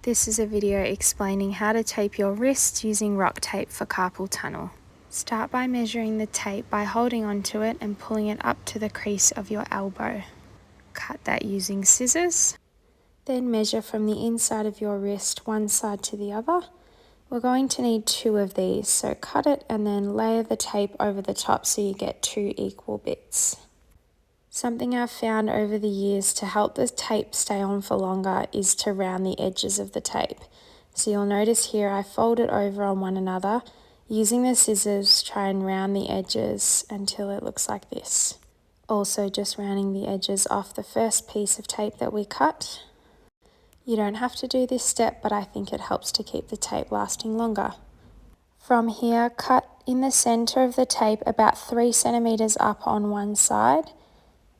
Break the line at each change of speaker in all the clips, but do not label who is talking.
This is a video explaining how to tape your wrist using rock tape for carpal tunnel. Start by measuring the tape by holding onto it and pulling it up to the crease of your elbow. Cut that using scissors. Then measure from the inside of your wrist one side to the other. We're going to need 2 of these, so cut it and then layer the tape over the top so you get 2 equal bits. Something I've found over the years to help the tape stay on for longer is to round the edges of the tape. So you'll notice here I fold it over on one another. Using the scissors, try and round the edges until it looks like this. Also just rounding the edges off the first piece of tape that we cut. You don't have to do this step, but I think it helps to keep the tape lasting longer. From here, cut in the center of the tape about 3 centimeters up on one side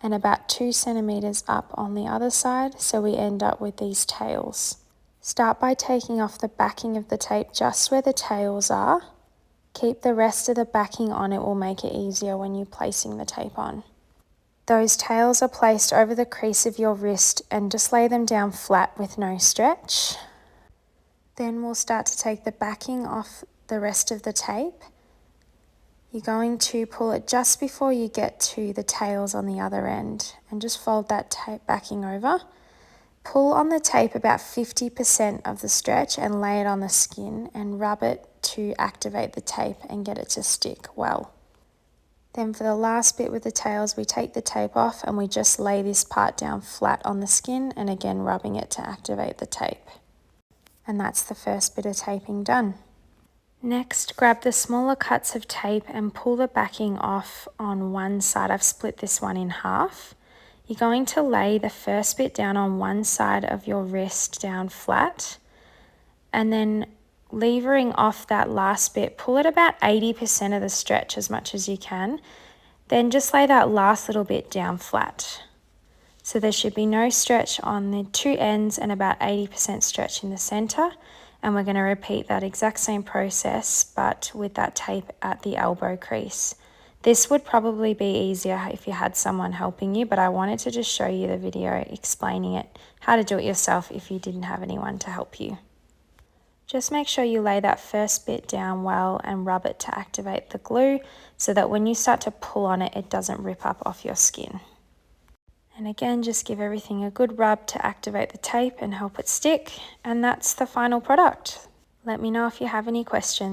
and about 2 centimeters up on the other side, so we end up with these tails. Start by taking off the backing of the tape just where the tails are. Keep the rest of the backing on, it will make it easier when you're placing the tape on. Those tails are placed over the crease of your wrist and just lay them down flat with no stretch. Then we'll start to take the backing off the rest of the tape. You're going to pull it just before you get to the tails on the other end and just fold that tape backing over. Pull on the tape about 50% of the stretch and lay it on the skin and rub it to activate the tape and get it to stick well. Then for the last bit with the tails, we take the tape off and we just lay this part down flat on the skin and again rubbing it to activate the tape. And that's the first bit of taping done. Next, grab the smaller cuts of tape and pull the backing off on one side. I've split this one in half. You're going to lay the first bit down on one side of your wrist down flat, and then levering off that last bit, pull it about 80% of the stretch as much as you can. Then just lay that last little bit down flat. So there should be no stretch on the 2 ends and about 80% stretch in the center. And we're going to repeat that exact same process, but with that tape at the elbow crease. This would probably be easier if you had someone helping you, but I wanted to just show you the video explaining it, how to do it yourself if you didn't have anyone to help you. Just make sure you lay that first bit down well and rub it to activate the glue so that when you start to pull on it, it doesn't rip up off your skin. And again, just give everything a good rub to activate the tape and help it stick. And that's the final product. Let me know if you have any questions.